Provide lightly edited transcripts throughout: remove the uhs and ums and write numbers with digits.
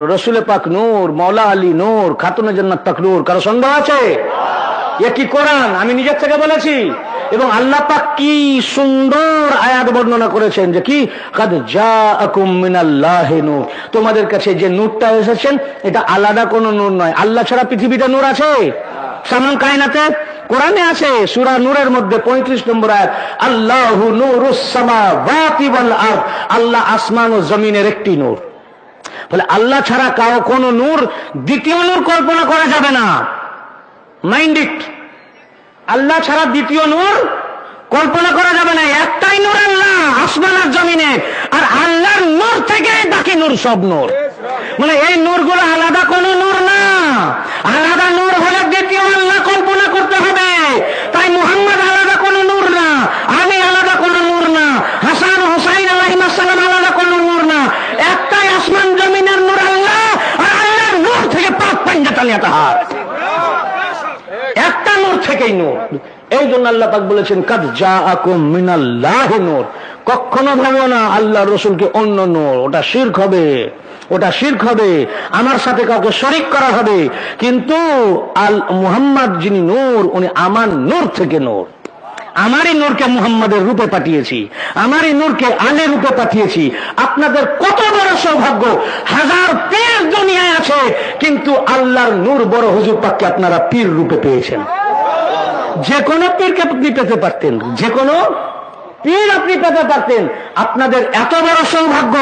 রসুলে পাক নূর, মৌলা আলী নূর, খাতুনে জান্নাত পাক নূর। কারো সন্দেহ আছে? এ কি কোরআন? আমি নিজের থেকে বলেছি। এবং আল্লাহ পাক কি সুন্দর আয়াত বর্ণনা করেছেন যে কি কাদ জাআকুম মিনাল্লাহি নূর, তোমাদের কাছে যে নূরটা এসেছেন এটা আলাদা কোনো নূর নয়। আল্লাহ ছাড়া পৃথিবীতে নূর আছে? সামান কায়নাতে কোরআনে আছে সূরা নূরের মধ্যে 35 নম্বর আয়াত, আল্লাহু নূরুস সামাওয়াতি ওয়াল আরদ, আল্লাহ আসমান ও জমিনের একটি নূর। বলে আল্লাহ ছাড়া কারো কোন নূর, দ্বিতীয় নূর কল্পনা করা যাবে না। মাইন্ড ইট, আল্লাহ ছাড়া দ্বিতীয় নূর কল্পনা করা যাবে না। একটাই নূর আল্লাহ, আসমান আর জমিনে। আর আল্লাহর নূর থেকে বাকি নূর সব নূর। মানে এই নূরগুলো আলাদা কোন নূর না। আলাদা নূর হলে দ্বিতীয় আল্লাহ কল্পনা করতে হবে। তাই মুহাম্মদ আলাদা কোন নূর না, আমি আলাদা কোন নূর না, হাসান হুসাইন আলাইহিস সালাম আলাদা কোন নূর না। একটাই আসমান জমিনের নূর আল্লাহ, আর আল্লাহর নূর থেকে পাক পাঞ্জাতালিয়া তাহার একটা নূর থেকেই নূর। এই জন্য আল্লাহ পাক বলেছেন কাদ জাআকুম মিনাল্লাহি নূর। কখনো ভাবো না আল্লাহ রসুলকে অন্য নূর, ওটা শিরক হবে, ওটা শিরক হবে, আমার সাথে কাউকে শরীক করা হবে। কিন্তু আল মুহাম্মদ যিনি নূর, উনি আমার নূর থেকে নূর। আমারই নূরকে মুহাম্মাদের রূপে পাঠিয়েছি, আমারই নূরকে আলের রূপে পাঠিয়েছি। আপনাদের কত বড় সৌভাগ্য, হাজার পীর দুনিয়ায় আছে, কিন্তু আল্লাহর নূর বড় হুজুর পাককে আপনারা পীর রূপে পেয়েছেন। যে কোনো পীরকে আপনি পেতে পারতেন, যে কোনো পীর আপনি পেতে পারতেন। আপনাদের এত বড় সৌভাগ্য,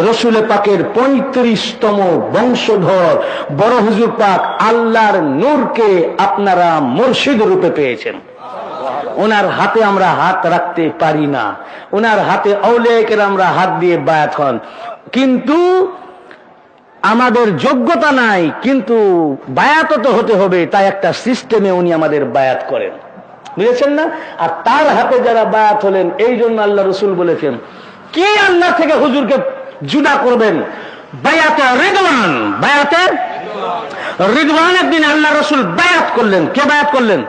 রসুল পাকের 35তম বংশধর বড় হুজুর পাক আল্লাহর নূরকে আপনারা মুর্শিদ রূপে পেয়েছেন। ওনার হাতে আমরা হাত রাখতে পারি না, ওনার হাতে আউলিয়ায়ের আমরা হাত দিয়ে বায়াত হন, কিন্তু আমাদের যোগ্যতা নাই, কিন্তু বায়াত তো হতে হবে। তাই একটা সিস্টেমে উনি আমাদের বায়াত করেন, বুঝেছেন না? আর তার হাতে যারা বায়াত হলেন, এই জন্য আল্লাহ রসুল বলেছেন কি আল্লাহ থেকে হুজুরকে জুদা করবেন? বায়াতে রিদওয়ান, বায়াতে রিদওয়ানের দিন আল্লাহ রসুল বায়াত করলেন। কে বায়াত করলেন?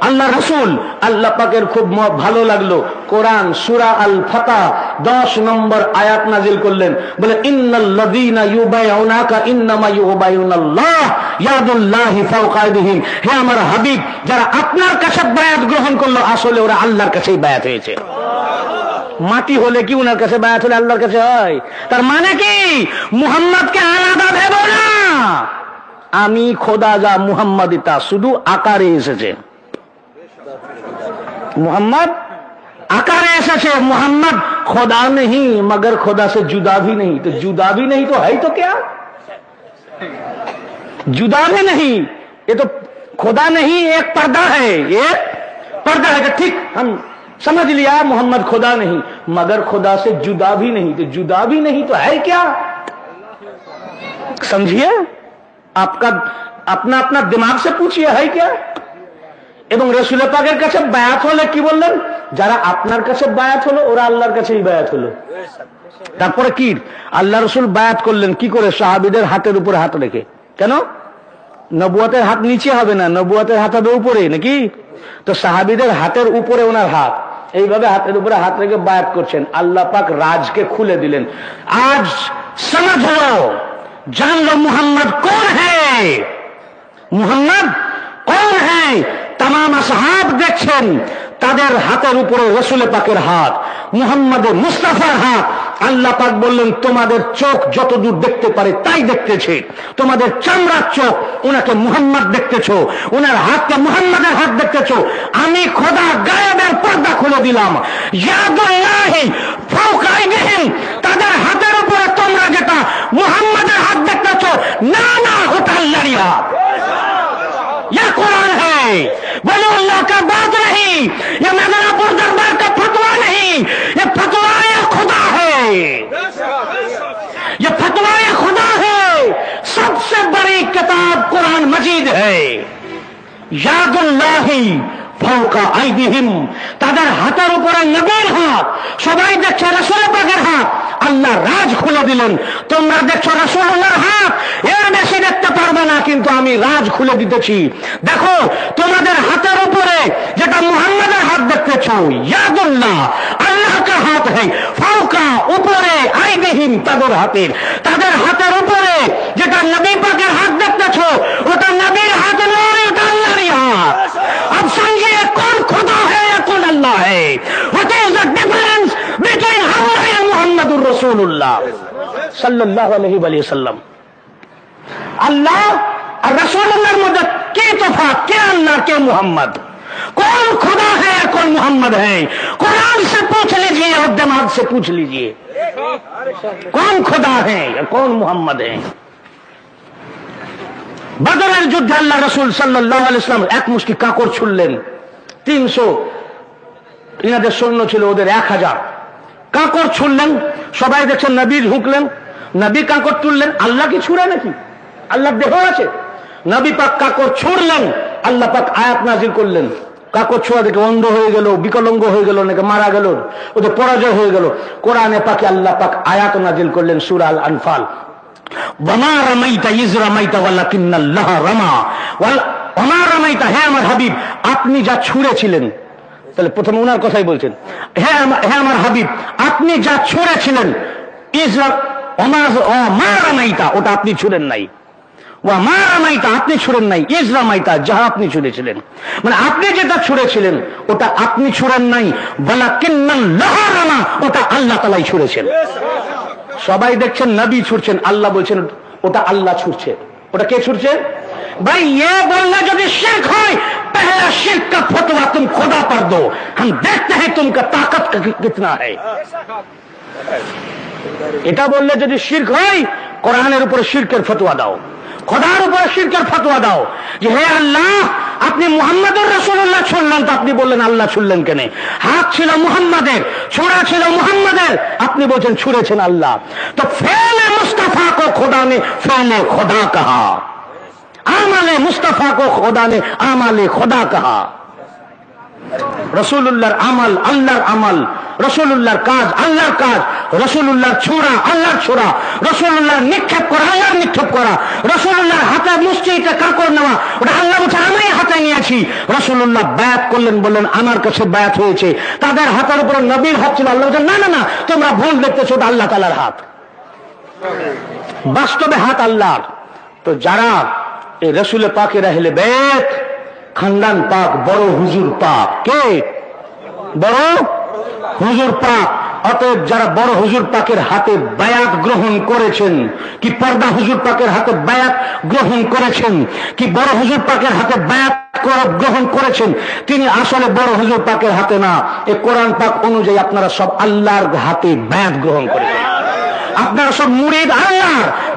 আল্লাহ রসুল। আল্লাহ পাকের খুব ভালো লাগলো, কোরআন সূরা আল ফাতহ 10 নম্বর আয়াত নাজিল করলেন। বলে ইন্নাল্লাযীনা ইউবাইউনাকা ইন্নামা ইউবাইউনাল্লাহ ইয়াদুল্লাহি ফাওকা আইদিহিম। হে আমার হাবিব, যারা আপনার কাছে বায়াত গ্রহণ করলো, আসলে ওরা আল্লাহর কাছেই বায়াত হয়েছে। মাটি হলে কি ওনার কাছে বায়াত হলে আল্লাহর কাছে হয়? তার মানে কি মুহাম্মদকে আলাদা ভেবো না। আমি খোদা যা, মুহাম্মাদিতা শুধু আকারে এসেছে। मोहम्मद आकार ऐसा है, मोहम्मद खुदा नहीं मगर खुदा से जुदा भी नहीं। तो जुदा भी नहीं तो है तो क्या? जुदा भी नहीं, ये तो खुदा नहीं, एक पर्दा है, एक पर्दा है। ठीक, हम समझ लिया मोहम्मद खुदा नहीं मगर खुदा से जुदा भी नहीं। तो जुदा भी नहीं तो है क्या? समझिए, आपका अपना अपना दिमाग से पूछिए है क्या? এবং রাসূল পাকের কাছে বায়াত হলে কি বললেন? যারা আপনার কাছে বায়াত হলো ওরা আল্লাহর কাছেই বায়াত হলো। তারপরে কি আল্লাহ রাসূল বায়াত করলেন কি করে? সাহাবীদের হাতের উপর হাত রেখে। কেন? নবুয়তের হাত নিচে হবে না, নবুয়তের হাত হবে উপরে, নাকি? তো সাহাবীদের হাতের উপরে ওনার হাত, এইভাবে হাতের উপরে হাত রেখে বায়াত করছেন। আল্লাহ পাক রাজকে খুলে দিলেন। আজ समझ लो, जान लो मुहम्मद कौन है, मुहम्मद कौन है। तमाम असहाब দেখছেন তাদের হাতের উপরে রাসূল পাকের হাত, মুহাম্মদের মুস্তাফার হাত। আল্লাহ পাক বললেন তোমাদের চোখ যত দূর দেখতে পারে তাই দেখতেছে, তোমাদের চামড়ার চোখ ওনাকে মুহাম্মদ দেখতেছো, ওনার হাতকে মুহাম্মদের হাত দেখতেছো। আমি খোদা গায়েবের পর্দা খুলে দিলাম। ইয়াদুল্লাহি ফাওকা আইদিহিম, তাদের হাতের উপরে তোমরা যেটা মুহাম্মদের হাত দেখতেছো, না না, ওটা আল্লাহরই হাত। यह कुरान है, बोलो अल्लाह का बात नहीं, ये मेदिनापुर दरबार का फतवा नहीं, ये फतवा ये खुदा है, ये फतवा ये खुदा है। सबसे बड़ी किताब कुरान मजीद है। यादुल्लाही ফাওকা আইদিহিম, তাদের হাতের উপরে নবীর হাত, সবাই দেখছে রাসূল পাকের হাত। আল্লাহ রাজ খুলে দিলেন। তোমরা দেখছো রাসূলুল্লাহর হাত, এর বেশি দেখতে পারবে না, কিন্তু আমি রাজ খুলে দিতেছি। দেখো তোমাদের হাতের উপরে যেটা মুহাম্মদের হাত দেখতেছো, ইয়াদুল্লাহ আল্লাহ কা হাত है, ফাওকা উপরে আইদিহিম, তাদের হাতের উপরে সাল্লাল্লাহু আলাইহি ওয়া সাল্লাম। अल्लाह और रसूलुल्लाह मध्य के तफात, क्या अल्लाह के मोहम्मद, कौन खुदा है कौन मोहम्मद है? कुरान से पूछ लीजिए और दिमाग से पूछ लीजिए कौन खुदा है या कौन मोहम्मद है। बदरेर যুদ্ধে আল্লাহ রাসূল সাল্লাল্লাহু আলাইহি ওয়াসাল্লাম এক মুষ্টি কাকড় ছুড়লেন। 300 ইনাদের সৈন্য ছিল, ওদের 1000 কাকড় ছুড়লেন। সবাই দেখছেন, নবী ঢুকলেন, নবী কাকড় তুললেন। আল্লাহ কি ছুড়ে নাকি? আল্লাহর দেহ আছে? নবী পাক কাকড় ছুড়লেন, আল্লাহ পাক আয়াত নাযিল করলেন। কাকড় ছোঁয়া দেখে অন্ধ হয়ে গেল, বিকলাঙ্গ হয়ে গেল, নাকি মারা গেল, ওদের পরাজয় হয়ে গেল। কোরআনে পাকে আল্লাহ পাক আয়াত নাযিল করলেন সূরা আল আনফাল, ওয়ামা রামাইতা ইয রামাইতা ওয়ালাকিন্নাল্লাহ রামা ওয়ামা রামাইতা, হে আমার হাবিব আপনি যা ছুঁড়েছিলেন। তাহলে প্রথমে ওনার কথাই বলছেন, হে আমার হাবিব আপনি যা ছুঁড়েছিলেন, ওয়ামা রামাইতা ওটা আপনি ছুঁড়েন নাই, ওয়ামা রামাইতা আপনি ছুঁড়েন নাই, ইয রামাইতা যাহা আপনি ছুঁড়েছিলেন, মানে আপনি যেটা ছুঁড়েছিলেন ওটা আপনি ছুঁড়েন নাই, ওয়ালাকিন্নাল্লাহ রামা ওটা আল্লাহ তাআলাই ছুঁড়েছেন। সবাই দেখছেন নবী ছুটছেন, আল্লাহ বলছেন ওটা আল্লাহ ছুটছে। ওটা কে ছুটছে ভাই? ये बोलना যদি शिरक হয়, पहला शिरक का फतवा तुम खुदा पर दो, हम देखते हैं तुमका ताकत कितना है। এটা বললে যদি শিরক হয়, কোরআনের উপরে শিরকের ফতোয়া দাও, খোদার উপরে শিরকের ফতোয়া দাও যে হে আল্লাহ আপনি মুহাম্মদুর রাসূলুল্লাহ ছুড়লেন, তো আপনি বললেন আল্লাহ ছুড়লেন কেন? হাত ছিল মুহাম্মাদের, ছোড়া ছিল মুহাম্মাদের, আপনি বলছেন ছুড়েছেন আল্লাহ। তো ফেলে মুস্তাফা কো খোদা ने ফেলে খোদা कहा, আমালে মুস্তাফা কো খোদা ने আমালে খোদা कहा। রাসূলুল্লাহর আমল আল্লাহর আমল, রাসূলুল্লাহর কাজ আল্লাহর কাজ, রাসূলুল্লাহর ছোড়া আল্লাহর ছোড়া, রাসূলুল্লাহর নিক্ষেপ করা আল্লাহর নিক্ষেপ করা, রাসূলুল্লাহর হাতে মুষ্টিতে কাকড় নেওয়া ওটা আল্লাহ বলছে আমি হাতে নিয়েছি। রাসূলুল্লাহ বায়াত করলেন, বললেন আমার কাছে বায়াত হয়েছে। তাদের হাতের উপরে নবীর হাত ছিল, আল্লাহ বলছেন না না না তোমরা ভুল দেখতেছো, ওটা আল্লাহ তাআলার হাত, বাস্তবে হাত আল্লাহর। তো যারা এই রাসূল পাকের আহলে বাইত, খানদান পাক, বড় হুজুর পাক, কে বড় হুজুর পাক, অতএব যারা বড় হুজুর পাকের হাতে বায়াত গ্রহণ করেছেন, কি পর্দা হুজুর পাকের হাতে বায়াত গ্রহণ করেছেন, কি বড় হুজুর পাকের হাতে বায়াত গ্রহণ করেছেন, তিনি আসলে বড় হুজুর পাকের হাতে না, এই কোরআন পাক অনুযায়ী আপনারা সব আল্লাহর হাতে বায়াত গ্রহণ করেছেন, আপনারা সব মুরিদ আল্লাহর।